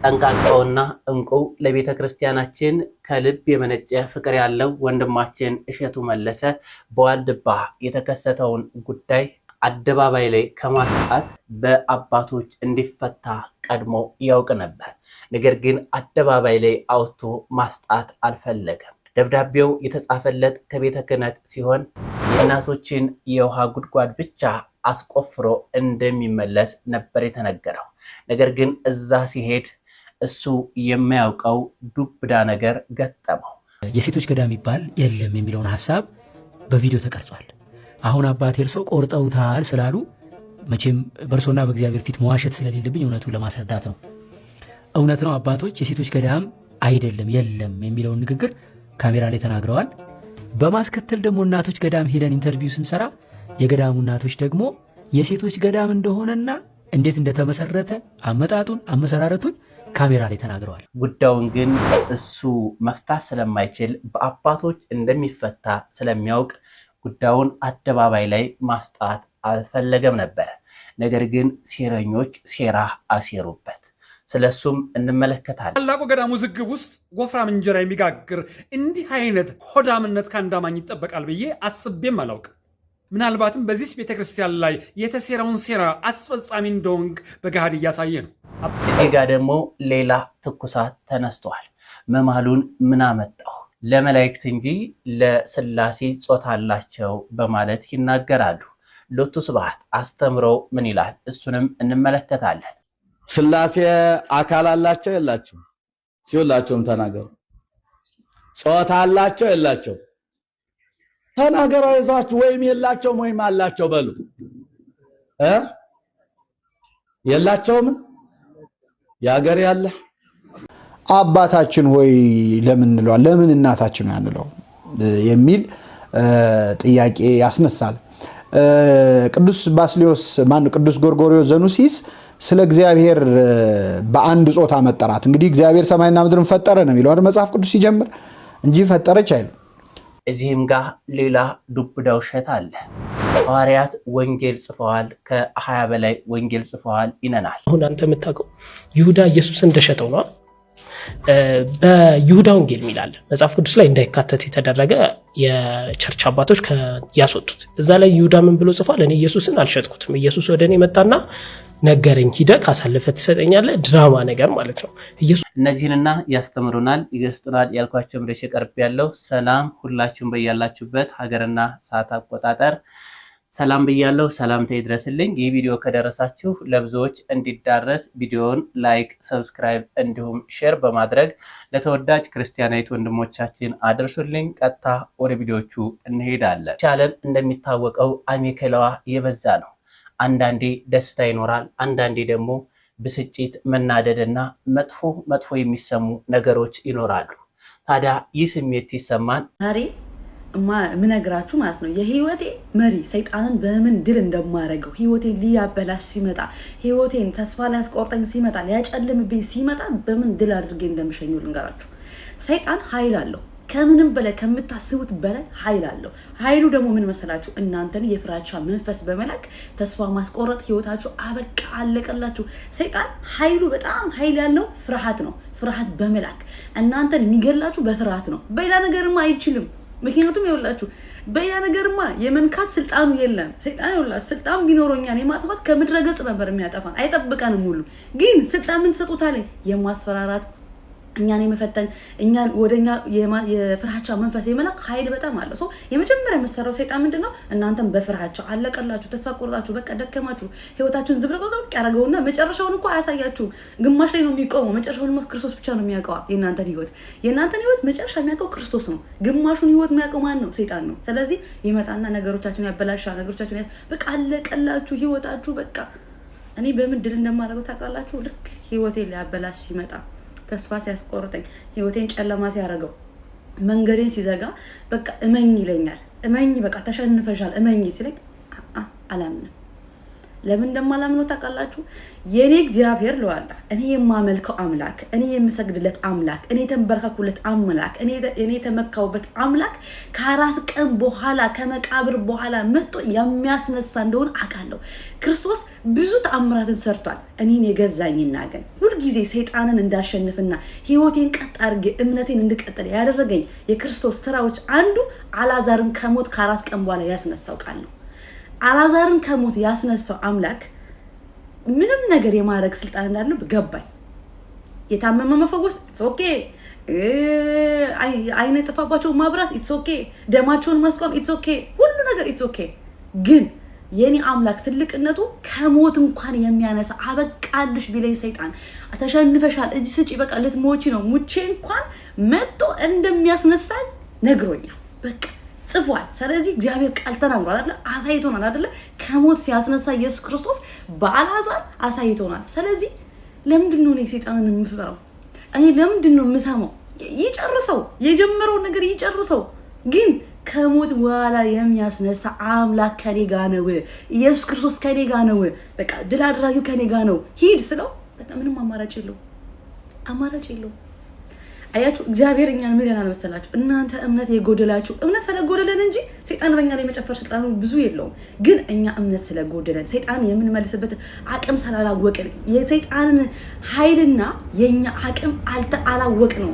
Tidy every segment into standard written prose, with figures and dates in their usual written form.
ጠንቃቃውና እንቁ ለቤተ ክርስቲያናችን ከልብ የመነጨ ፍቅር ያለው ወንድማችን እሸቱ መለሰ በዋልድባ የተከሰተውን ጉዳይ አደባባይ ላይ ከማስጣት በአባቶች እንዲፈታ ቀድሞ ያውቅ ነበር። ነገር ግን አደባባይ ላይ አውጥቶ ማስጣት አልፈለገም። ደብዳቤው የተጻፈለት ከቤተ ክህነት ሲሆን የእናቶችን የውሃ ጉድጓድ ብቻ አስቆፍሮ እንደሚመለስ ነበር የተነገረው። ነገር ግን እዛ ሲሄድ እሱ የማያውቀው ዱብዳ ነገር ገጠመው። የሴቶች ገዳም ይባል የለም የሚለውን ሐሳብ በቪዲዮ ተቀርጿል። አሁን አባቴ እርሶ ቆርጠውታል ስላሉ መቼም በእርሶና በእግዚአብሔር ፊት መዋሸት ስለሌለብኝ እውነቱን ለማስረዳት ነው። እውነት ነው፣ አባቶች የሴቶች ገዳም አይደለም የለም የሚለውን ንግግር ካሜራ ላይ ተናግረዋል። በማስከተል ደግሞ እናቶች ገዳም ሄደን ኢንተርቪው ስንሰራ የገዳሙ እናቶች ደግሞ የሴቶች ገዳም እንደሆነና እንዴት እንደተመሰረተ አመጣጡን አመሰራረቱን ካሜራ ላይ ተናግረዋል። ጉዳዩን ግን እሱ መፍታት ስለማይችል በአባቶች እንደሚፈታ ስለሚያውቅ ጉዳዩን አደባባይ ላይ ማስጣት አልፈለገም ነበር። ነገር ግን ሴረኞች ሴራ አሴሩበት። ስለሱም እንመለከታለን። ታላቁ ገዳም ውዝግብ ውስጥ ወፍራም እንጀራ የሚጋግር እንዲህ አይነት ሆዳምነት ከአንዳማኝ ይጠበቃል ብዬ አስቤም አላውቅም። ምናልባትም በዚህ ቤተክርስቲያን ላይ የተሴራውን ሴራ አስፈጻሚ እንደሆንክ በገሃድ እያሳየ ነው። እዚህ ጋር ደግሞ ሌላ ትኩሳት ተነስቷል። መማሉን ምን አመጣው? ለመላእክት እንጂ ለስላሴ ጾታ አላቸው በማለት ይናገራሉ። ሎቱ ስብሐት አስተምረው ምን ይላል? እሱንም እንመለከታለን። ስላሴ አካል አላቸው የላቸው? ሲወላቸውም ተናገሩ። ጾታ አላቸው የላቸው? ተናገሩ። አይዟችሁ፣ ወይም የላቸውም ወይም አላቸው በሉ። የላቸውም ያገር ያለ አባታችን ሆይ ለምን እንለዋለን? ለምን እናታችን አንለው የሚል ጥያቄ ያስነሳል። ቅዱስ ባስልዮስ ቅዱስ ጎርጎርዮስ ዘኑሲስ ስለ እግዚአብሔር በአንድ ጾታ መጠራት እንግዲህ እግዚአብሔር ሰማይና ምድርን ፈጠረ ነው የሚለው መጽሐፍ ቅዱስ ሲጀምር እንጂ ፈጠረች አይልም። እዚህም ጋር ሌላ ዱብዳ ውሸት አለ። ሐዋርያት ወንጌል ጽፈዋል፣ ከ20 በላይ ወንጌል ጽፈዋል ይነናል። አሁን አንተ የምታውቀው ይሁዳ ኢየሱስ እንደሸጠው ነው። በይሁዳ ወንጌል ሚላል መጽሐፍ ቅዱስ ላይ እንዳይካተት የተደረገ የቸርች አባቶች ያስወጡት። እዛ ላይ ይሁዳ ምን ብሎ ጽፏል? እኔ ኢየሱስን አልሸጥኩትም፣ ኢየሱስ ወደኔ መጣና ነገረኝ፣ ሂደህ ካሳልፈ ትሰጠኛለህ። ድራማ ነገር ማለት ነው። እነዚህንና ያስተምሩናል፣ ይገስጡናል ያልኳቸው ምድረሽ ቀርብ ያለው ሰላም ሁላችሁም በያላችሁበት ሀገርና ሰዓት አቆጣጠር ሰላም ብያለሁ። ሰላምታ ይድረስልኝ። ይህ ቪዲዮ ከደረሳችሁ ለብዙዎች እንዲዳረስ ቪዲዮውን ላይክ፣ ሰብስክራይብ እንዲሁም ሼር በማድረግ ለተወዳጅ ክርስቲያናዊት ወንድሞቻችን አድርሱልኝ። ቀጥታ ወደ ቪዲዮቹ እንሄዳለን። ዓለም እንደሚታወቀው አሜከላዋ የበዛ ነው። አንዳንዴ ደስታ ይኖራል፣ አንዳንዴ ደግሞ ብስጭት፣ መናደድና መጥፎ የሚሰሙ ነገሮች ይኖራሉ። ታዲያ ይህ ስሜት ይሰማን ዛሬ ምነግራችሁ ማለት ነው የህይወቴ መሪ ሰይጣንን በምን ድል እንደማረገው ህይወቴን ሊያበላሽ ሲመጣ ህይወቴን ተስፋ ሊያስቆርጠኝ ሲመጣ ሊያጨልምብኝ ሲመጣ በምን ድል አድርጌ እንደምሸኘው ልንገራችሁ። ሰይጣን ኃይል አለው፣ ከምንም በላይ ከምታስቡት በላይ ኃይል አለው። ኃይሉ ደግሞ ምን መሰላችሁ? እናንተን የፍራቻ መንፈስ በመላክ ተስፋ ማስቆረጥ፣ ህይወታችሁ አበቃ አለቀላችሁ። ሰይጣን ኃይሉ በጣም ኃይል ያለው ፍርሃት ነው። ፍርሃት በመላክ እናንተን የሚገላችሁ በፍርሃት ነው። በሌላ ነገርማ አይችልም። ምክንያቱም ይወላችሁ በያ ነገርማ የመንካት ስልጣኑ የለም። ሰይጣን ይወላችሁ ስልጣን ቢኖረኛን የማጥፋት ከምድረ ገጽ ነበር የሚያጠፋን፣ አይጠብቀንም ሁሉ። ግን ስልጣን ምን ትሰጡታለኝ? የማስፈራራት፣ እኛን የመፈተን፣ እኛን ወደኛ የፍርሃቻ መንፈስ የመላክ ኃይል በጣም አለ። ሶ የመጀመሪያ መሰራው ሰይጣን ምንድነው? እናንተን በፍርሃቻ አለቀላችሁ፣ ተስፋ ቆርጣችሁ፣ በቃ ደከማችሁ፣ ህይወታችሁን ዝብረቀቀቅ ያደርገውና መጨረሻውን እንኳን አያሳያችሁም። ግማሽ ላይ ነው የሚቆመው። መጨረሻውን ክርስቶስ ብቻ ነው የሚያውቀው። የእናንተን ህይወት መጨረሻ የሚያውቀው ክርስቶስ ነው። ግማሹን ህይወት የሚያውቀው ማን ነው? ሰይጣን ነው። ስለዚህ ይመጣና ነገሮቻችሁን ያበላሻል። ነገሮቻችሁን በቃ አለቀላችሁ፣ ህይወታችሁ በቃ እኔ በምን ድል እንደማደርገው ታውቃላችሁ? ልክ ህይወቴን ሊያበላሽ ሲመጣ፣ ተስፋ ሲያስቆርጠኝ፣ ህይወቴን ጨለማ ሲያደርገው፣ መንገዴን ሲዘጋ በቃ እመኝ ይለኛል። እመኝ በቃ ተሸንፈሻል እመኝ ሲለኝ አላምንም። ለምን እንደማላምነው ታውቃላችሁ? የኔ እግዚአብሔር ለዋላ እኔ የማመልከው አምላክ፣ እኔ የምሰግድለት አምላክ፣ እኔ የተንበረከኩለት አምላክ፣ እኔ የተመካውበት አምላክ ከ4 ቀን በኋላ ከመቃብር በኋላ መጥቶ የሚያስነሳ እንደሆነ አውቃለሁ። ክርስቶስ ብዙ ተአምራትን ሰርቷል። እኔን የገዛኝና ግን ሁልጊዜ ሰይጣንን እንዳሸንፍና ህይወቴን ቀጥ አድርጌ እምነቴን እንድቀጥል ያደረገኝ የክርስቶስ ስራዎች አንዱ አልዓዛርን ከሞት ከ4 ቀን በኋላ ያስነሳው ቃል ነው። አልዓዛርን ከሞት ያስነሳው አምላክ ምንም ነገር የማድረግ ስልጣን እንዳለው ገባኝ። የታመመ መፈወስ ኢትስ ኦኬ፣ አይነ የጠፋባቸው ማብራት ኢትስ ኦኬ፣ ደማቸውን ማስቆም ኢትስ ኦኬ፣ ሁሉ ነገር ኢትስ ኦኬ። ግን የኔ አምላክ ትልቅነቱ ከሞት እንኳን የሚያነሳ አበቃልሽ ቢለኝ ሰይጣን ተሸንፈሻል፣ እጅ ስጪ፣ በቃ ልትሞቺ ነው፣ ሙቼ እንኳን መጥቶ እንደሚያስነሳኝ ነግሮኛል። በቃ ጽፏል። ስለዚህ እግዚአብሔር ቃል ተናግሯል አይደል? አሳይቶናል አይደል? ከሞት ሲያስነሳ ኢየሱስ ክርስቶስ በአልዓዛር አሳይቶናል። ስለዚህ ለምንድን ነው እኔ ሰይጣንን የምፈራው? እኔ ለምንድን ነው የምሰማው? ይጨርሰው፣ የጀመረው ነገር ይጨርሰው። ግን ከሞት በኋላ የሚያስነሳ አምላክ ከኔ ጋር ነው። ኢየሱስ ክርስቶስ ከኔ ጋር ነው። በቃ ድል አድራጊው ከኔ ጋር ነው። ሂድ ስለው በቃ ምንም አማራጭ የለው። አያችሁ እግዚአብሔር እኛን ምን ያናል መሰላችሁ? እናንተ እምነት የጎደላችሁ እምነት ስለጎደለን እንጂ ሰይጣን በእኛ ላይ መጨፈር ስልጣኑ ብዙ የለውም። ግን እኛ እምነት ስለጎደለን ሰይጣን የምንመልስበት አቅም ስላላወቅን የሰይጣንን ኃይልና የኛ አቅም አላወቅነው።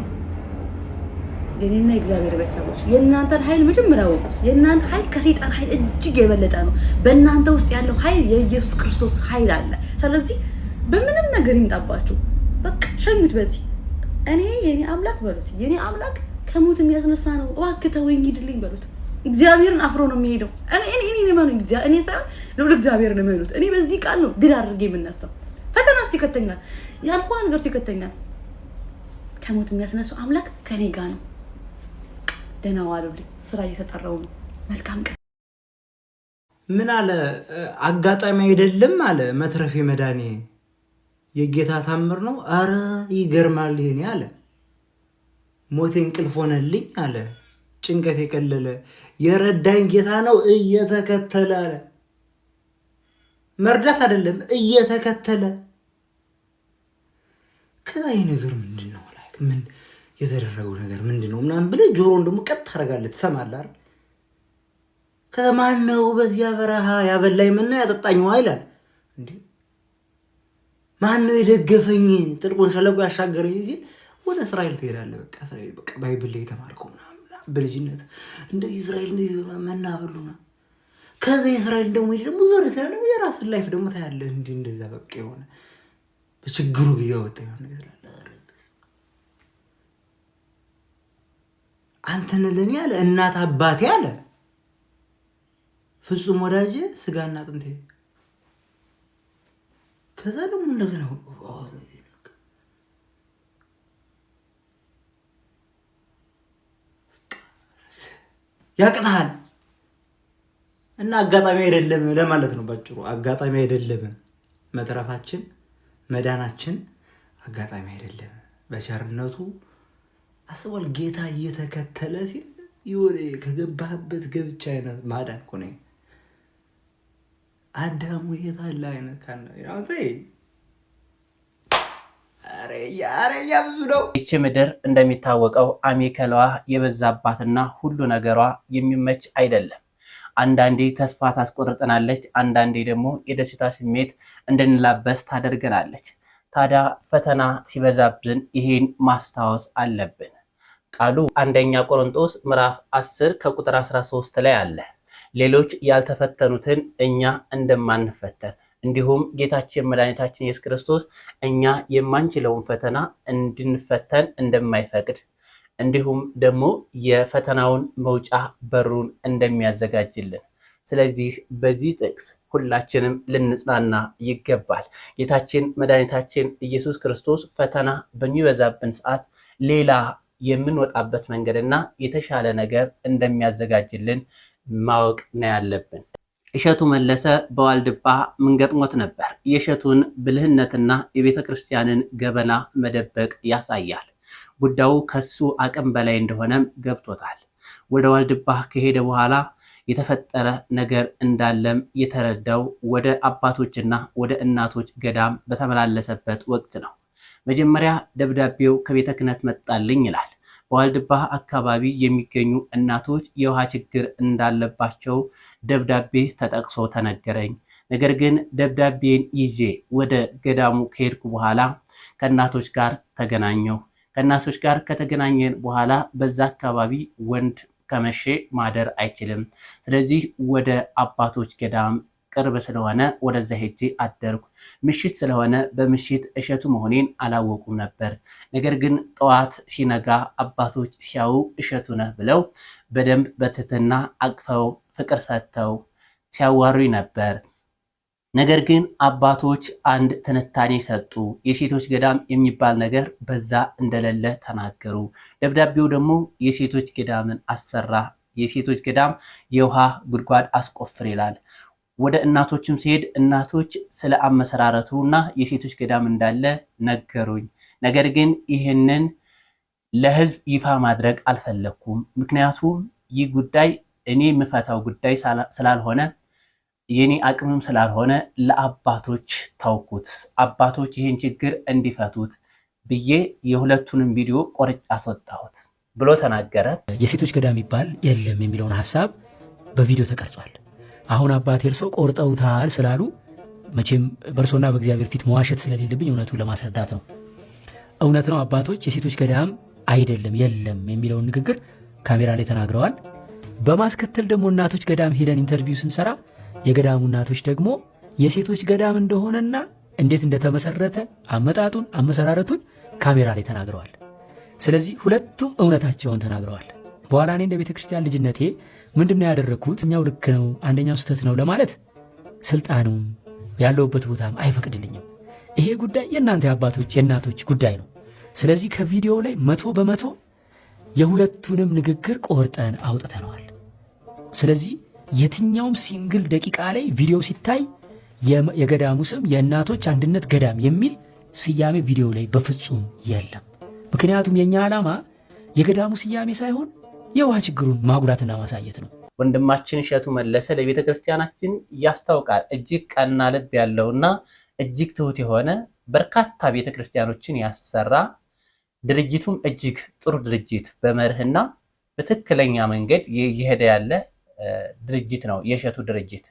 የኔና የእግዚአብሔር ቤተሰቦች የእናንተን ኃይል መጀመሪያ ወቁት። የእናንተ ኃይል ከሰይጣን ኃይል እጅግ የበለጠ ነው። በእናንተ ውስጥ ያለው ኃይል የኢየሱስ ክርስቶስ ኃይል አለ። ስለዚህ በምንም ነገር ይምጣባችሁ በቃ ሸኙት በዚህ እኔ የኔ አምላክ በሉት። የኔ አምላክ ከሞት የሚያስነሳ ነው። እባክህ ተወኝ ሂድልኝ በሉት። እግዚአብሔርን አፍሮ ነው የሚሄደው። እኔ ነው እኔ ሳይሆን እግዚአብሔር ነው የሚሉት። እኔ በዚህ ቃል ነው ድል አድርጌ የምነሳው። ፈተና ውስጥ ይከተኛል፣ ያልሆነ ነገር ውስጥ ይከተኛል። ከሞት የሚያስነሳው አምላክ ከኔ ጋር ነው። ደህና ዋሉልኝ። ስራ እየተጠራው ነው። መልካም ቀን። ምን አለ አጋጣሚ አይደለም አለ መትረፌ መዳኔ የጌታ ታምር ነው። አረ ይገርማል ይሄኔ አለ ሞቴ እንቅልፍ ሆነልኝ አለ ጭንቀት የቀለለ የረዳኝ ጌታ ነው እየተከተለ አለ መርዳት አይደለም እየተከተለ። ከላይ ነገር ምንድነው ላይክ ምን የተደረገው ነገር ምንድነው ምናምን ብለህ ጆሮን ደግሞ ቀጥ ታደርጋለህ ትሰማለህ አይደል? ከማን ነው በዚያ በረሃ ያበላኝ ምን ያጠጣኝ ይላል እንዴ? ማን ነው የደገፈኝ ጥልቁን ሸለቆ ያሻገረኝ ሲል ወደ እስራኤል ትሄዳለህ። በቃ እስራኤል በቃ ባይብል ላይ የተማርከው ምናምን በልጅነት እንደ እስራኤል ነው መናበሉና ከዛ እስራኤል ደግሞ ዞር ስለሆነ የራስን ላይፍ ደግሞ ታያለህ። እንደዛ በቃ የሆነ በችግሩ ጊዜ ወጣ ነገር ስላለ አንተን ለኔ ያለ እናት አባቴ አለ ፍጹም ወዳጄ ስጋና አጥንቴ ከዛ ደግሞ እንደገና ያቅታል እና አጋጣሚ አይደለም ለማለት ነው ባጭሩ። አጋጣሚ አይደለም መትረፋችን መዳናችን አጋጣሚ አይደለም። በቸርነቱ አስቧል። ጌታ እየተከተለ ሲል ይወሬ ከገባህበት ገብቻ አይነት ማዳን እኮ ነው። አዳሙ የታለ አይነት ካነ ያውቴ አሬ ብዙ ነው። ይቺ ምድር እንደሚታወቀው አሜከላዋ የበዛባትና ሁሉ ነገሯ የሚመች አይደለም። አንዳንዴ ተስፋ ታስቆርጠናለች፣ አንዳንዴ ደግሞ የደስታ ስሜት እንድንላበስ ታደርገናለች። ታዲያ ፈተና ሲበዛብን ይሄን ማስታወስ አለብን። ቃሉ አንደኛ ቆሮንቶስ ምዕራፍ 10 ከቁጥር 13 ላይ አለ። ሌሎች ያልተፈተኑትን እኛ እንደማንፈተን እንዲሁም ጌታችን መድኃኒታችን ኢየሱስ ክርስቶስ እኛ የማንችለውን ፈተና እንድንፈተን እንደማይፈቅድ እንዲሁም ደግሞ የፈተናውን መውጫ በሩን እንደሚያዘጋጅልን። ስለዚህ በዚህ ጥቅስ ሁላችንም ልንጽናና ይገባል። ጌታችን መድኃኒታችን ኢየሱስ ክርስቶስ ፈተና በሚበዛብን ሰዓት ሌላ የምንወጣበት መንገድና የተሻለ ነገር እንደሚያዘጋጅልን ማወቅ ነው ያለብን። እሸቱ መለሰ በዋልድባ ምን ገጥሞት ነበር? የእሸቱን ብልህነትና የቤተ ክርስቲያንን ገበና መደበቅ ያሳያል። ጉዳዩ ከሱ አቅም በላይ እንደሆነም ገብቶታል። ወደ ዋልድባ ከሄደ በኋላ የተፈጠረ ነገር እንዳለም የተረዳው ወደ አባቶችና ወደ እናቶች ገዳም በተመላለሰበት ወቅት ነው። መጀመሪያ ደብዳቤው ከቤተ ክህነት መጣልኝ ይላል። በዋልድባ አካባቢ የሚገኙ እናቶች የውሃ ችግር እንዳለባቸው ደብዳቤ ተጠቅሶ ተነገረኝ። ነገር ግን ደብዳቤን ይዤ ወደ ገዳሙ ከሄድኩ በኋላ ከእናቶች ጋር ተገናኘሁ። ከእናቶች ጋር ከተገናኘን በኋላ በዛ አካባቢ ወንድ ከመሼ ማደር አይችልም። ስለዚህ ወደ አባቶች ገዳም ቅርብ ስለሆነ ወደዛ ሄጄ አደርኩ። ምሽት ስለሆነ በምሽት እሸቱ መሆኔን አላወቁም ነበር። ነገር ግን ጠዋት ሲነጋ አባቶች ሲያዩ እሸቱ ነህ ብለው በደንብ በትህትና አቅፈው ፍቅር ሰጥተው ሲያዋሩኝ ነበር። ነገር ግን አባቶች አንድ ትንታኔ ሰጡ። የሴቶች ገዳም የሚባል ነገር በዛ እንደሌለ ተናገሩ። ደብዳቤው ደግሞ የሴቶች ገዳምን አሰራ፣ የሴቶች ገዳም የውሃ ጉድጓድ አስቆፍር ይላል። ወደ እናቶችም ሲሄድ እናቶች ስለ አመሰራረቱ እና የሴቶች ገዳም እንዳለ ነገሩኝ። ነገር ግን ይህንን ለሕዝብ ይፋ ማድረግ አልፈለኩም። ምክንያቱም ይህ ጉዳይ እኔ የምፈታው ጉዳይ ስላልሆነ የኔ አቅምም ስላልሆነ ለአባቶች ታውኩት፣ አባቶች ይህን ችግር እንዲፈቱት ብዬ የሁለቱንም ቪዲዮ ቆርጬ አስወጣሁት ብሎ ተናገረ። የሴቶች ገዳም ይባል የለም የሚለውን ሐሳብ በቪዲዮ ተቀርጿል። አሁን አባቴ እርሶ ቆርጠውታል ስላሉ መቼም በእርሶና በእግዚአብሔር ፊት መዋሸት ስለሌለብኝ እውነቱን ለማስረዳት ነው። እውነት ነው፣ አባቶች የሴቶች ገዳም አይደለም የለም የሚለውን ንግግር ካሜራ ላይ ተናግረዋል። በማስከተል ደግሞ እናቶች ገዳም ሄደን ኢንተርቪው ስንሰራ የገዳሙ እናቶች ደግሞ የሴቶች ገዳም እንደሆነና እንዴት እንደተመሰረተ አመጣጡን አመሰራረቱን ካሜራ ላይ ተናግረዋል። ስለዚህ ሁለቱም እውነታቸውን ተናግረዋል። በኋላ እኔ እንደ ቤተ ክርስቲያን ልጅነቴ ምንድነው ያደረግኩት እኛው ልክ ነው አንደኛው ስህተት ነው ለማለት ስልጣኑም ያለውበት ቦታም አይፈቅድልኝም። ይሄ ጉዳይ የእናንተ አባቶች የእናቶች ጉዳይ ነው። ስለዚህ ከቪዲዮ ላይ 100% የሁለቱንም ንግግር ቆርጠን አውጥተነዋል። ስለዚህ የትኛውም ሲንግል ደቂቃ ላይ ቪዲዮ ሲታይ የገዳሙ ስም የእናቶች አንድነት ገዳም የሚል ስያሜ ቪዲዮ ላይ በፍጹም የለም። ምክንያቱም የኛ ዓላማ የገዳሙ ስያሜ ሳይሆን የውሃ ችግሩን ማጉላትና ማሳየት ነው። ወንድማችን እሸቱ መለሰ ለቤተ ክርስቲያናችን ያስታውቃል። እጅግ ቀና ልብ ያለውና እጅግ ትሁት የሆነ በርካታ ቤተ ክርስቲያኖችን ያሰራ ድርጅቱም እጅግ ጥሩ ድርጅት በመርህና በትክክለኛ መንገድ እየሄደ ያለ ድርጅት ነው። የእሸቱ ድርጅት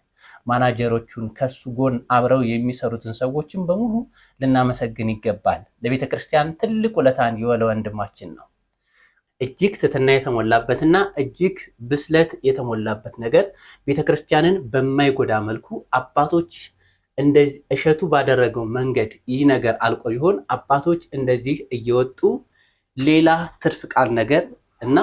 ማናጀሮቹን ከሱ ጎን አብረው የሚሰሩትን ሰዎችን በሙሉ ልናመሰግን ይገባል። ለቤተ ክርስቲያን ትልቅ ውለታን የዋለ ወንድማችን ነው። እጅግ ትህትና የተሞላበትና እጅግ ብስለት የተሞላበት ነገር ቤተ ክርስቲያንን በማይጎዳ መልኩ አባቶች እንደዚህ እሸቱ ባደረገው መንገድ ይህ ነገር አልቆ ይሆን አባቶች እንደዚህ እየወጡ ሌላ ትርፍ ቃል ነገር እና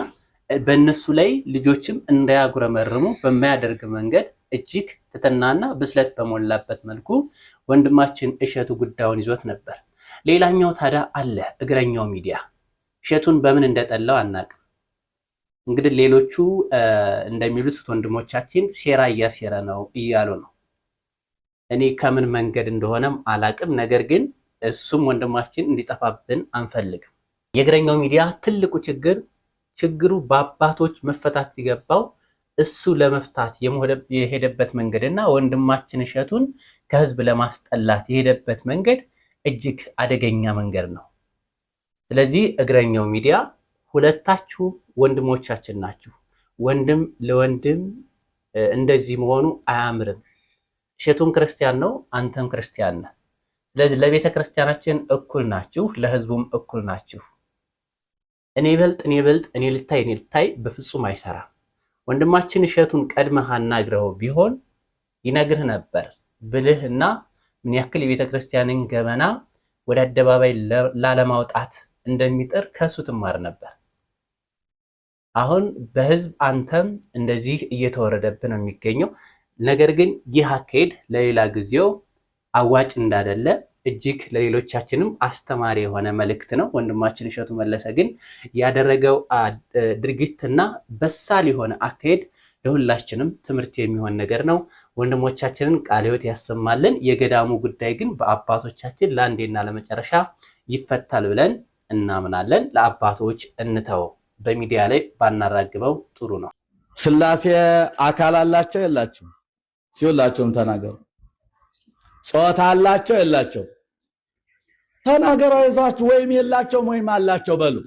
በእነሱ ላይ ልጆችም እንዳያጉረመርሙ በማያደርግ መንገድ እጅግ ትህትናና ብስለት በሞላበት መልኩ ወንድማችን እሸቱ ጉዳዩን ይዞት ነበር። ሌላኛው ታዲያ አለ እግረኛው ሚዲያ እሸቱን በምን እንደጠላው አናቅም። እንግዲህ ሌሎቹ እንደሚሉት ወንድሞቻችን ሴራ እያሴረ ነው እያሉ ነው። እኔ ከምን መንገድ እንደሆነም አላቅም። ነገር ግን እሱም ወንድማችን እንዲጠፋብን አንፈልግም። የእግረኛው ሚዲያ ትልቁ ችግሩ በአባቶች መፈታት ሲገባው እሱ ለመፍታት የሄደበት መንገድና ወንድማችን እሸቱን ከህዝብ ለማስጠላት የሄደበት መንገድ እጅግ አደገኛ መንገድ ነው። ስለዚህ እግረኛው ሚዲያ ሁለታችሁ ወንድሞቻችን ናችሁ። ወንድም ለወንድም እንደዚህ መሆኑ አያምርም። እሸቱም ክርስቲያን ነው፣ አንተም ክርስቲያን ነህ። ስለዚህ ለቤተ ክርስቲያናችን እኩል ናችሁ፣ ለህዝቡም እኩል ናችሁ። እኔ ይበልጥ እኔ ልታይ በፍጹም አይሰራም። ወንድማችን እሸቱን ቀድመህ አናግረው ቢሆን ይነግርህ ነበር። ብልህና ምን ያክል የቤተ ክርስቲያንን ገበና ወደ አደባባይ ላለማውጣት እንደሚጥር ከሱ ትማር ነበር። አሁን በህዝብ አንተም እንደዚህ እየተወረደብህ ነው የሚገኘው። ነገር ግን ይህ አካሄድ ለሌላ ጊዜው አዋጭ እንዳይደለ እጅግ ለሌሎቻችንም አስተማሪ የሆነ መልእክት ነው። ወንድማችን እሸቱ መለሰ ግን ያደረገው ድርጊትና በሳል የሆነ አካሄድ ለሁላችንም ትምህርት የሚሆን ነገር ነው። ወንድሞቻችንን ቃለ ሕይወት ያሰማልን። የገዳሙ ጉዳይ ግን በአባቶቻችን ለአንዴና ለመጨረሻ ይፈታል ብለን እናምናለን። ለአባቶች እንተው፣ በሚዲያ ላይ ባናራግበው ጥሩ ነው። ስላሴ አካል አላቸው የላቸው? ሲውላቸውም ተናገሩ። ጾታ አላቸው የላቸው? ተናገሩ። አይዟችሁ። ወይም የላቸውም ወይም አላቸው በሉ።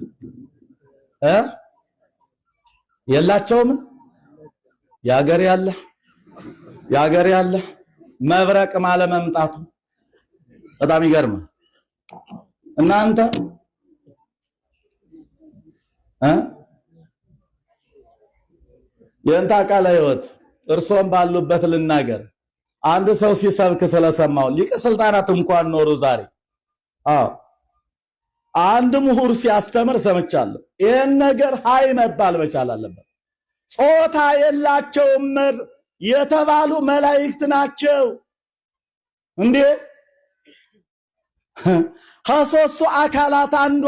የላቸውም? ያገር ያለ መብረቅ ማለመምጣቱ በጣም ይገርም። እናንተ የእንታ ቃለ ሕይወት እርሶም ባሉበት ልናገር። አንድ ሰው ሲሰብክ ስለሰማው ሊቀ ስልጣናት እንኳን ኖሩ ዛሬ። አንድ ምሁር ሲያስተምር ሰምቻለሁ። ይሄን ነገር ሃይ መባል መቻል አለበት። ጾታ የላቸውም የተባሉ መላእክት ናቸው እንዴ? ከሦስቱ አካላት አንዱ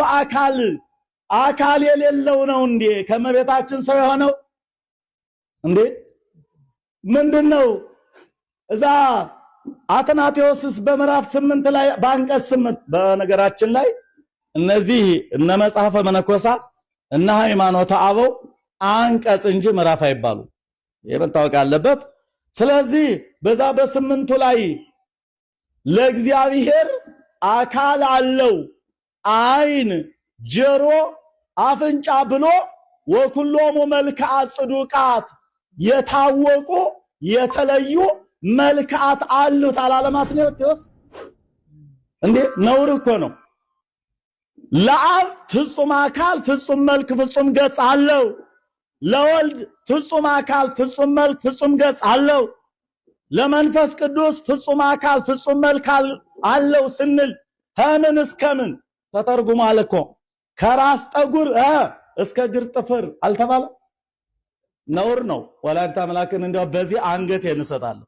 አካል የሌለው ነው እንዴ ከመቤታችን ሰው የሆነው እንዴ? ምንድነው? እዛ አትናቴዎስስ በምዕራፍ 8 ላይ በአንቀጽ 8 በነገራችን ላይ እነዚህ እነ መጽሐፈ መነኮሳት እነ ሃይማኖተ አበው አንቀጽ እንጂ ምዕራፍ አይባሉ። ይሄ መታወቅ አለበት። ስለዚህ በዛ በስምንቱ ላይ ለእግዚአብሔር አካል አለው፣ አይን፣ ጆሮ፣ አፍንጫ ብሎ ወኩሎሙ መልክዓ ጽዱቃት የታወቁ የተለዩ መልክዓት አሉት አላለማት ነው ተወስ እንዴ? ነውር እኮ ነው። ለአብ ፍጹም አካል ፍጹም መልክ ፍጹም ገጽ አለው። ለወልድ ፍጹም አካል ፍጹም መልክ ፍጹም ገጽ አለው። ለመንፈስ ቅዱስ ፍጹም አካል ፍጹም መልክ አለው ስንል ከምን እስከምን ተተርጉሟል እኮ። ከራስ ጠጉር እስከ እግር ጥፍር አልተባለ? ነውር ነው። ወላዲተ አምላክን እንደው በዚህ አንገት እንሰጣለን።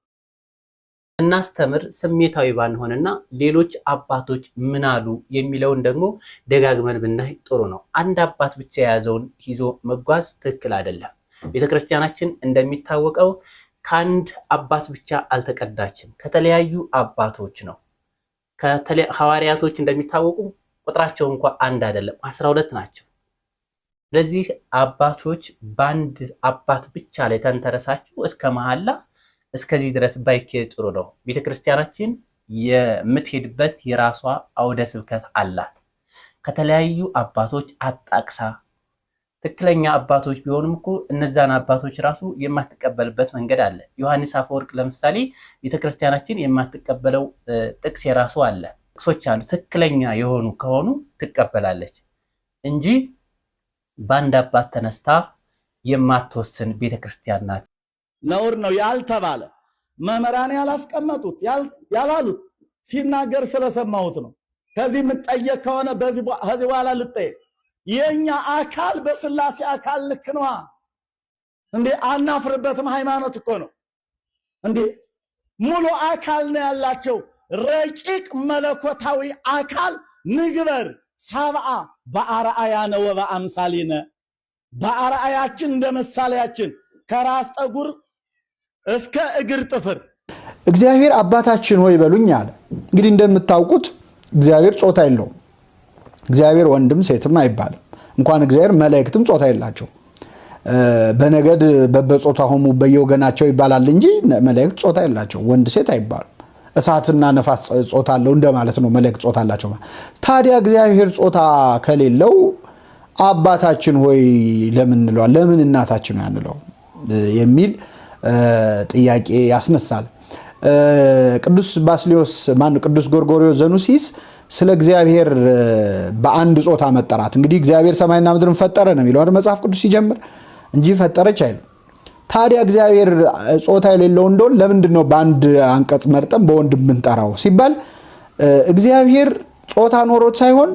እናስተምር ስሜታዊ ባንሆንና ሌሎች አባቶች ምን አሉ የሚለውን ደግሞ ደጋግመን ብናይ ጥሩ ነው። አንድ አባት ብቻ የያዘውን ይዞ መጓዝ ትክክል አይደለም። ቤተክርስቲያናችን እንደሚታወቀው ከአንድ አባት ብቻ አልተቀዳችም፣ ከተለያዩ አባቶች ነው። ሐዋርያቶች እንደሚታወቁ ቁጥራቸው እንኳን አንድ አይደለም፣ 12 ናቸው። ስለዚህ አባቶች በአንድ አባት ብቻ ላይ ተንተረሳችሁ እስከ መሐላ እስከዚህ ድረስ ባይኬድ ጥሩ ነው። ቤተክርስቲያናችን የምትሄድበት የራሷ አውደ ስብከት አላት። ከተለያዩ አባቶች አጣቅሳ ትክክለኛ አባቶች ቢሆኑም እኮ እነዛን አባቶች ራሱ የማትቀበልበት መንገድ አለ። ዮሐንስ አፈወርቅ ለምሳሌ ቤተክርስቲያናችን የማትቀበለው ጥቅስ የራሱ አለ። ጥቅሶች አሉ። ትክክለኛ የሆኑ ከሆኑ ትቀበላለች እንጂ በአንድ አባት ተነስታ የማትወስን ቤተክርስቲያን ናት። ነውር ነው ያልተባለ መምህራን ያላስቀመጡት ያላሉት ሲናገር ስለሰማሁት ነው። ከዚህ የምትጠየቅ ከሆነ ከዚህ በኋላ ልጠየቅ። የኛ አካል በስላሴ አካል ልክ ነው እንዴ? አናፍርበትም። ሃይማኖት እኮ ነው እንዴ? ሙሉ አካል ነው ያላቸው። ረቂቅ መለኮታዊ አካል ንግበር ሰብአ በአርአያነ ወበአምሳሊነ፣ በአርአያችን እንደ ምሳሌያችን ከራስ ጠጉር እስከ እግር ጥፍር። እግዚአብሔር አባታችን ሆይ በሉኝ አለ። እንግዲህ እንደምታውቁት እግዚአብሔር ጾታ የለውም። እግዚአብሔር ወንድም ሴትም አይባልም። እንኳን እግዚአብሔር መላእክትም ጾታ የላቸው። በነገድ በጾታሆሙ በየወገናቸው ይባላል እንጂ መላእክት ጾታ የላቸው። ወንድ ሴት አይባሉም። እሳትና ነፋስ ጾታ አለው እንደማለት ነው። መላእክት ጾታ አላቸው። ታዲያ እግዚአብሔር ጾታ ከሌለው አባታችን ሆይ ለምን እንለዋለን? ለምን እናታችን ያንለው የሚል ጥያቄ ያስነሳል። ቅዱስ ባስልዮስ ቅዱስ ጎርጎርዮስ ዘኑሲስ ስለ እግዚአብሔር በአንድ ጾታ መጠራት እንግዲህ እግዚአብሔር ሰማይና ምድርን ፈጠረ ነው የሚለው መጽሐፍ ቅዱስ ሲጀምር እንጂ ፈጠረች አይልም። ታዲያ እግዚአብሔር ጾታ የሌለው እንደሆነ ለምንድን ነው በአንድ አንቀጽ መርጠን በወንድ የምንጠራው ሲባል እግዚአብሔር ጾታ ኖሮት ሳይሆን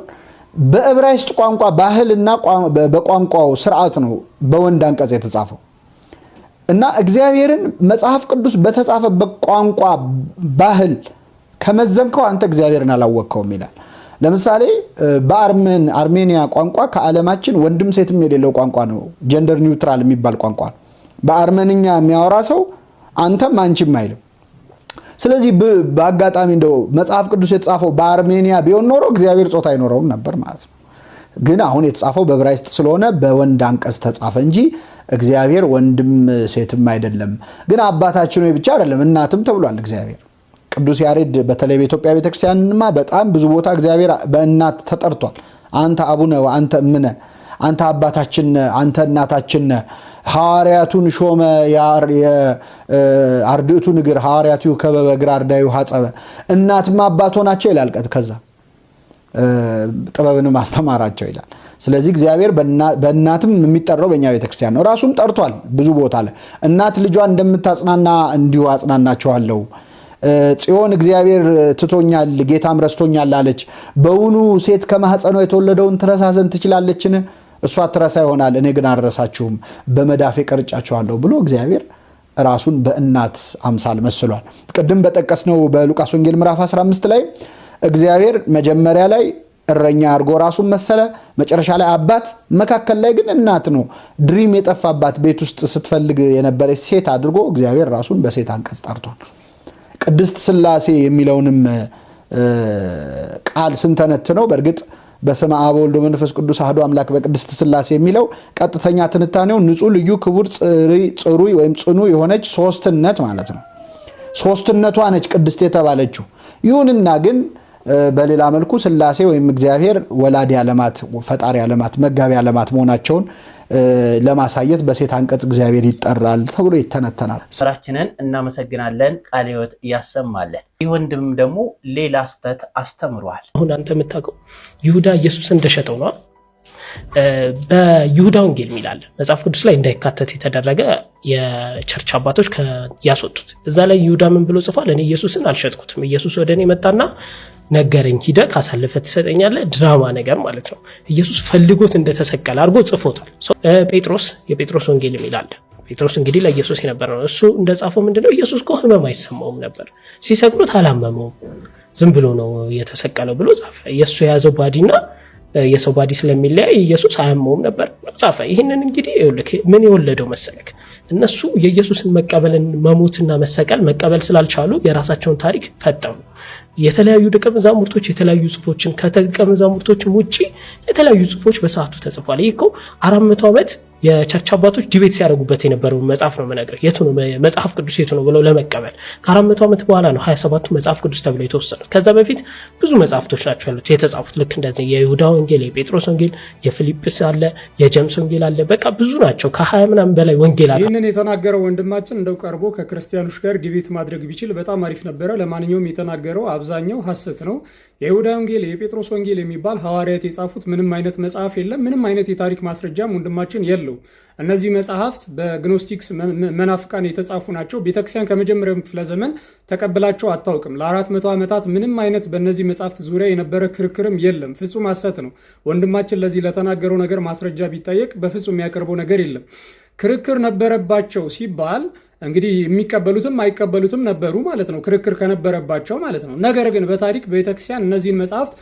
በዕብራይስጥ ቋንቋ ባህልና በቋንቋው ስርዓት ነው በወንድ አንቀጽ የተጻፈው እና እግዚአብሔርን መጽሐፍ ቅዱስ በተጻፈበት ቋንቋ ባህል ከመዘንከው አንተ እግዚአብሔርን አላወቅከውም ይላል። ለምሳሌ በአርሜኒያ ቋንቋ ከዓለማችን ወንድም ሴትም የሌለው ቋንቋ ነው። ጀንደር ኒውትራል የሚባል ቋንቋ ነው። በአርመንኛ የሚያወራ ሰው አንተም አንቺም አይልም። ስለዚህ በአጋጣሚ እንደው መጽሐፍ ቅዱስ የተጻፈው በአርሜኒያ ቢሆን ኖሮ እግዚአብሔር ጾታ አይኖረውም ነበር ማለት ነው። ግን አሁን የተጻፈው በዕብራይስጥ ስለሆነ በወንድ አንቀጽ ተጻፈ እንጂ እግዚአብሔር ወንድም ሴትም አይደለም። ግን አባታችን ወይ ብቻ አይደለም እናትም ተብሏል እግዚአብሔር። ቅዱስ ያሬድ በተለይ በኢትዮጵያ ቤተክርስቲያንማ በጣም ብዙ ቦታ እግዚአብሔር በእናት ተጠርቷል። አንተ አቡነ ወአንተ እምነ፣ አንተ አባታችን አንተ እናታችን። ሐዋርያቱን ሾመ አርድእቱን እግር ሐዋርያቱ ከበበ እግር አርዳዩ ሐጸበ። እናትማ አባቶ ናቸው ይላል። ከዛ ጥበብንም አስተማራቸው ይላል። ስለዚህ እግዚአብሔር በእናትም የሚጠራው በእኛ ቤተክርስቲያን ነው። ራሱም ጠርቷል ብዙ ቦታ ላይ እናት ልጇን እንደምታጽናና እንዲሁ አጽናናቸዋለሁ። ጽዮን እግዚአብሔር ትቶኛል ጌታም ረስቶኛል አለች። በውኑ ሴት ከማህፀኗ የተወለደውን ትረሳ ዘንድ ትችላለችን? እሷ ትረሳ ይሆናል፣ እኔ ግን አልረሳችሁም፣ በመዳፌ ቀርጫችኋለሁ ብሎ እግዚአብሔር ራሱን በእናት አምሳል መስሏል። ቅድም በጠቀስነው በሉቃስ ወንጌል ምዕራፍ 15 ላይ እግዚአብሔር መጀመሪያ ላይ እረኛ አድርጎ ራሱን መሰለ፣ መጨረሻ ላይ አባት፣ መካከል ላይ ግን እናት ነው። ድሪም የጠፋባት ቤት ውስጥ ስትፈልግ የነበረች ሴት አድርጎ እግዚአብሔር ራሱን በሴት አንቀጽ ጠርቷል። ቅድስት ሥላሴ የሚለውንም ቃል ስንተነትነው በእርግጥ በስመ አብ ወወልድ ወመንፈስ ቅዱስ አሐዱ አምላክ በቅድስት ሥላሴ የሚለው ቀጥተኛ ትንታኔው ንጹሕ ልዩ ክቡር ጽሩይ ወይም ጽኑ የሆነች ሶስትነት ማለት ነው። ሶስትነቷ ነች ቅድስት የተባለችው። ይሁንና ግን በሌላ መልኩ ሥላሴ ወይም እግዚአብሔር ወላዲ ዓለማት ፈጣሪ ዓለማት መጋቢ ዓለማት መሆናቸውን ለማሳየት በሴት አንቀጽ እግዚአብሔር ይጠራል ተብሎ ይተነተናል። ስራችንን እናመሰግናለን። ቃለ ሕይወት ያሰማለን። ይህ ወንድም ደግሞ ሌላ ስተት አስተምሯል። አሁን አንተ የምታውቀው ይሁዳ ኢየሱስ እንደሸጠው ነው። በይሁዳ ወንጌል የሚላል መጽሐፍ ቅዱስ ላይ እንዳይካተት የተደረገ የቸርች አባቶች ያስወጡት። እዛ ላይ ይሁዳ ምን ብሎ ጽፏል? እኔ ኢየሱስን አልሸጥኩትም፣ ኢየሱስ ወደ እኔ መጣና ነገረኝ፣ ሂደህ አሳልፈህ ትሰጠኛለህ። ድራማ ነገር ማለት ነው። ኢየሱስ ፈልጎት እንደተሰቀለ አድርጎ ጽፎታል። ጴጥሮስ የጴጥሮስ ወንጌል የሚላል ጴጥሮስ እንግዲህ ለኢየሱስ የነበረ ነው። እሱ እንደጻፈው ምንድነው ኢየሱስ እኮ ህመም አይሰማውም ነበር፣ ሲሰቅሉት አላመመውም፣ ዝም ብሎ ነው የተሰቀለው ብሎ ጻፈ። ኢየሱስ የያዘው ባዲና የሰው ባዲ ስለሚለያይ ኢየሱስ አያመውም ነበር ጻፈ። ይህንን እንግዲህ ምን የወለደው መሰለክ? እነሱ የኢየሱስን መቀበልን መሞትና መሰቀል መቀበል ስላልቻሉ የራሳቸውን ታሪክ ፈጠሩ። የተለያዩ ደቀ መዛሙርቶች የተለያዩ ጽፎችን ከደቀ መዛሙርቶችም ውጪ የተለያዩ ጽፎች በሰዓቱ ተጽፏል። ይሄ እኮ 400 ዓመት የቸርች አባቶች ዲቤት ሲያደርጉበት የነበረው መጽሐፍ ነው። መነገር የቱ ነው መጽሐፍ ቅዱስ የቱ ነው ብለው ለመቀበል ከ400 ዓመት በኋላ ነው 27ቱ መጽሐፍ ቅዱስ ተብለው የተወሰኑት። ከዛ በፊት ብዙ መጽሐፍቶች ናቸው ያሉት የተጻፉት። ልክ እንደዚህ የይሁዳ ወንጌል፣ የጴጥሮስ ወንጌል፣ የፊልጵስ አለ፣ የጀምስ ወንጌል አለ። በቃ ብዙ ናቸው ከ20 ምናምን በላይ ወንጌላት። ይህንን የተናገረው ወንድማችን እንደው ቀርቦ ከክርስቲያኖች ጋር ዲቤት ማድረግ ቢችል በጣም አሪፍ ነበረ። ለማንኛውም የተናገረው አብዛኛው ሐሰት ነው። የይሁዳ ወንጌል፣ የጴጥሮስ ወንጌል የሚባል ሐዋርያት የጻፉት ምንም አይነት መጽሐፍ የለም። ምንም አይነት የታሪክ ማስረጃም ወንድማችን የለው። እነዚህ መጽሐፍት በግኖስቲክስ መናፍቃን የተጻፉ ናቸው። ቤተክርስቲያን ከመጀመሪያው ክፍለ ዘመን ተቀብላቸው አታውቅም። ለ400 ዓመታት ምንም አይነት በእነዚህ መጽሐፍት ዙሪያ የነበረ ክርክርም የለም። ፍጹም ሐሰት ነው። ወንድማችን ለዚህ ለተናገረው ነገር ማስረጃ ቢጠየቅ በፍጹም የሚያቀርበው ነገር የለም። ክርክር ነበረባቸው ሲባል እንግዲህ የሚቀበሉትም አይቀበሉትም ነበሩ ማለት ነው። ክርክር ከነበረባቸው ማለት ነው። ነገር ግን በታሪክ ቤተክርስቲያን እነዚህን መጽሐፍት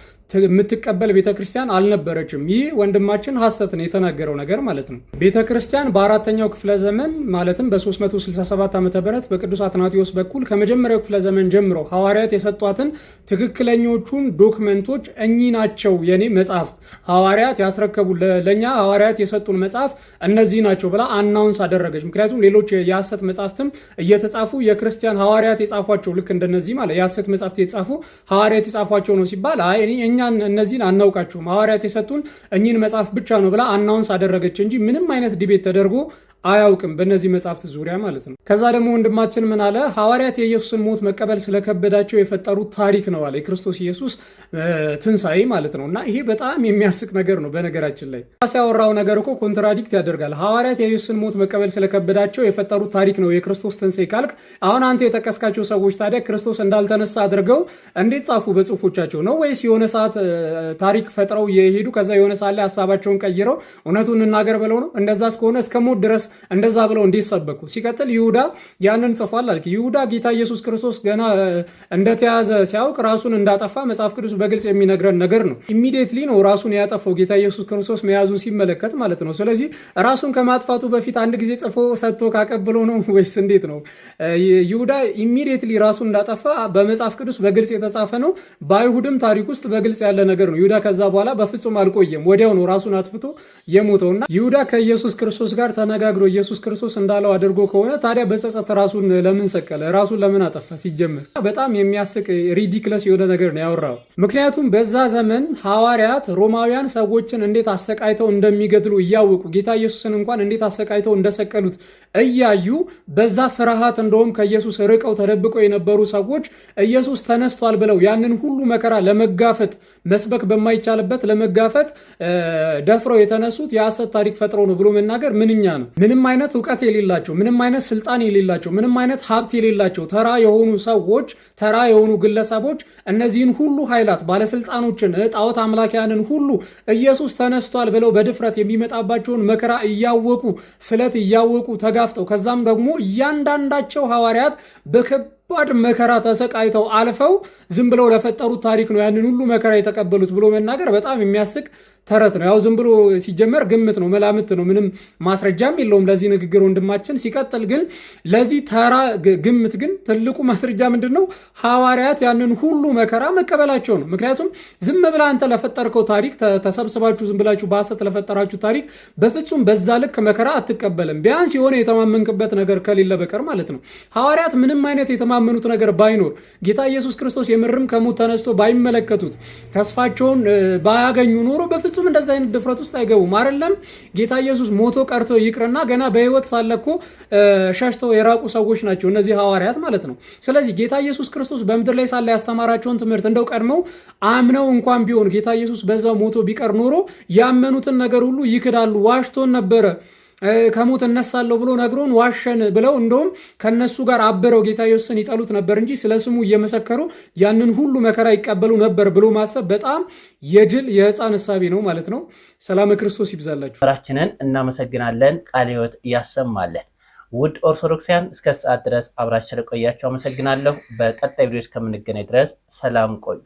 የምትቀበል ቤተክርስቲያን አልነበረችም። ይህ ወንድማችን ሐሰት ነው የተናገረው ነገር ማለት ነው። ቤተክርስቲያን በአራተኛው ክፍለ ዘመን ማለትም በ367 ዓ.ም በቅዱስ አትናቴዎስ በኩል ከመጀመሪያው ክፍለ ዘመን ጀምሮ ሐዋርያት የሰጧትን ትክክለኞቹን ዶክመንቶች እኚህ ናቸው የኔ መጽሐፍት ሐዋርያት ያስረከቡ ለኛ ሐዋርያት የሰጡን መጽሐፍ እነዚህ ናቸው ብላ አናውንስ አደረገች። ምክንያቱም ሌሎች የሐሰት መጽሐፍትም እየተጻፉ የክርስቲያን ሐዋርያት የጻፏቸው ልክ እንደነዚህ ማለት የሐሰት መጽሐፍት የተጻፉ ሐዋርያት የጻፏቸው ነው ሲባል አይ እኛ እነዚህን አናውቃቸውም ሐዋርያት የሰጡን እኚህን መጽሐፍ ብቻ ነው ብላ አናውንስ አደረገች እንጂ ምንም አይነት ዲቤት ተደርጎ አያውቅም በእነዚህ መጽሐፍት ዙሪያ ማለት ነው። ከዛ ደግሞ ወንድማችን ምን አለ? ሐዋርያት የኢየሱስን ሞት መቀበል ስለከበዳቸው የፈጠሩት ታሪክ ነው አለ። የክርስቶስ ኢየሱስ ትንሣኤ ማለት ነው። እና ይሄ በጣም የሚያስቅ ነገር ነው። በነገራችን ላይ ሲያወራው ነገር እኮ ኮንትራዲክት ያደርጋል። ሐዋርያት የኢየሱስን ሞት መቀበል ስለከበዳቸው የፈጠሩት ታሪክ ነው የክርስቶስ ትንሣኤ ካልክ፣ አሁን አንተ የጠቀስካቸው ሰዎች ታዲያ ክርስቶስ እንዳልተነሳ አድርገው እንዴት ጻፉ በጽሁፎቻቸው ነው? ወይስ የሆነ ሰዓት ታሪክ ፈጥረው የሄዱ ከዛ የሆነ ሰዓት ላይ ሀሳባቸውን ቀይረው እውነቱን እንናገር ብለው ነው? እንደዛ እስከሆነ እስከ ሞት ድረስ እንደዛ ብለው እንዴት ሰበኩ? ሲቀጥል ይሁዳ ያንን ጽፏል አልክ። ይሁዳ ጌታ ኢየሱስ ክርስቶስ ገና እንደተያዘ ሲያውቅ ራሱን እንዳጠፋ መጽሐፍ ቅዱስ በግልጽ የሚነግረን ነገር ነው። ኢሚዲየትሊ ነው ራሱን ያጠፋው ጌታ ኢየሱስ ክርስቶስ መያዙን ሲመለከት ማለት ነው። ስለዚህ ራሱን ከማጥፋቱ በፊት አንድ ጊዜ ጽፎ ሰጥቶ ካቀብሎ ነው ወይስ እንዴት ነው? ይሁዳ ኢሚዲየትሊ ራሱን እንዳጠፋ በመጽሐፍ ቅዱስ በግልጽ የተጻፈ ነው። በአይሁድም ታሪክ ውስጥ በግልጽ ያለ ነገር ነው። ይሁዳ ከዛ በኋላ በፍጹም አልቆየም፣ ወዲያው ነው ራሱን አጥፍቶ የሞተውና ይሁዳ ከኢየሱስ ክርስቶስ ጋር ተነጋግሮ ኢየሱስ ክርስቶስ እንዳለው አድርጎ ከሆነ ታዲያ በጸጸት ራሱን ለምን ሰቀለ? ራሱን ለምን አጠፋ? ሲጀምር በጣም የሚያስቅ ሪዲክለስ የሆነ ነገር ነው ያወራው። ምክንያቱም በዛ ዘመን ሐዋርያት ሮማውያን ሰዎችን እንዴት አሰቃይተው እንደሚገድሉ እያወቁ ጌታ ኢየሱስን እንኳን እንዴት አሰቃይተው እንደሰቀሉት እያዩ በዛ ፍርሃት እንደውም ከኢየሱስ ርቀው ተደብቀው የነበሩ ሰዎች ኢየሱስ ተነስቷል ብለው ያንን ሁሉ መከራ ለመጋፈጥ መስበክ በማይቻልበት ለመጋፈጥ ደፍረው የተነሱት የሐሰት ታሪክ ፈጥረው ነው ብሎ መናገር ምንኛ ነው? ምንም አይነት እውቀት የሌላቸው፣ ምንም አይነት ስልጣን የሌላቸው፣ ምንም አይነት ሀብት የሌላቸው ተራ የሆኑ ሰዎች፣ ተራ የሆኑ ግለሰቦች እነዚህን ሁሉ ኃይላት ባለስልጣኖችን፣ ጣዖት አምላኪያንን ሁሉ ኢየሱስ ተነስቷል ብለው በድፍረት የሚመጣባቸውን መከራ እያወቁ ስለት እያወቁ ተጋፍጠው ከዛም ደግሞ እያንዳንዳቸው ሐዋርያት በከባድ መከራ ተሰቃይተው አልፈው ዝም ብለው ለፈጠሩት ታሪክ ነው ያንን ሁሉ መከራ የተቀበሉት ብሎ መናገር በጣም የሚያስቅ ተረት ነው። ያው ዝም ብሎ ሲጀመር ግምት ነው፣ መላምት ነው፣ ምንም ማስረጃም የለውም ለዚህ ንግግር ወንድማችን። ሲቀጥል ግን ለዚህ ተራ ግምት ግን ትልቁ ማስረጃ ምንድነው? ሐዋርያት ያንን ሁሉ መከራ መቀበላቸው ነው። ምክንያቱም ዝም ብላ አንተ ለፈጠርከው ታሪክ ተሰብስባችሁ ዝም ብላችሁ በሐሰት ለፈጠራችሁ ታሪክ በፍጹም በዛ ልክ መከራ አትቀበልም፣ ቢያንስ የሆነ የተማመንክበት ነገር ከሌለ በቀር ማለት ነው። ሐዋርያት ምንም አይነት የተማመኑት ነገር ባይኖር ጌታ ኢየሱስ ክርስቶስ የምርም ከሞት ተነስቶ ባይመለከቱት ተስፋቸውን ባያገኙ ኖሮ በፍጹም እንደዛ አይነት ድፍረት ውስጥ አይገቡም። አይደለም ጌታ ኢየሱስ ሞቶ ቀርቶ ይቅርና ገና በህይወት ሳለኮ ሸሽተው የራቁ ሰዎች ናቸው እነዚህ ሐዋርያት ማለት ነው። ስለዚህ ጌታ ኢየሱስ ክርስቶስ በምድር ላይ ሳለ ያስተማራቸውን ትምህርት እንደው ቀድመው አምነው እንኳን ቢሆን ጌታ ኢየሱስ በዛው ሞቶ ቢቀር ኖሮ ያመኑትን ነገር ሁሉ ይክዳሉ። ዋሽቶን ነበረ ከሞት እነሳለሁ ብሎ ነግሮን ዋሸን ብለው እንደውም ከነሱ ጋር አበረው ጌታ ኢየሱስን ይጠሉት ነበር እንጂ ስለ ስሙ እየመሰከሩ ያንን ሁሉ መከራ ይቀበሉ ነበር ብሎ ማሰብ በጣም የጅል የህፃን እሳቤ ነው ማለት ነው። ሰላም ክርስቶስ ይብዛላችሁ። ራችንን እናመሰግናለን። ቃለ ሕይወት ያሰማለን። ውድ ኦርቶዶክሳውያን እስከ ሰዓት ድረስ አብራችሁ ስለቆያችሁ አመሰግናለሁ። በቀጣይ ቪዲዮዎች ከምንገናኝ ድረስ ሰላም ቆዩ።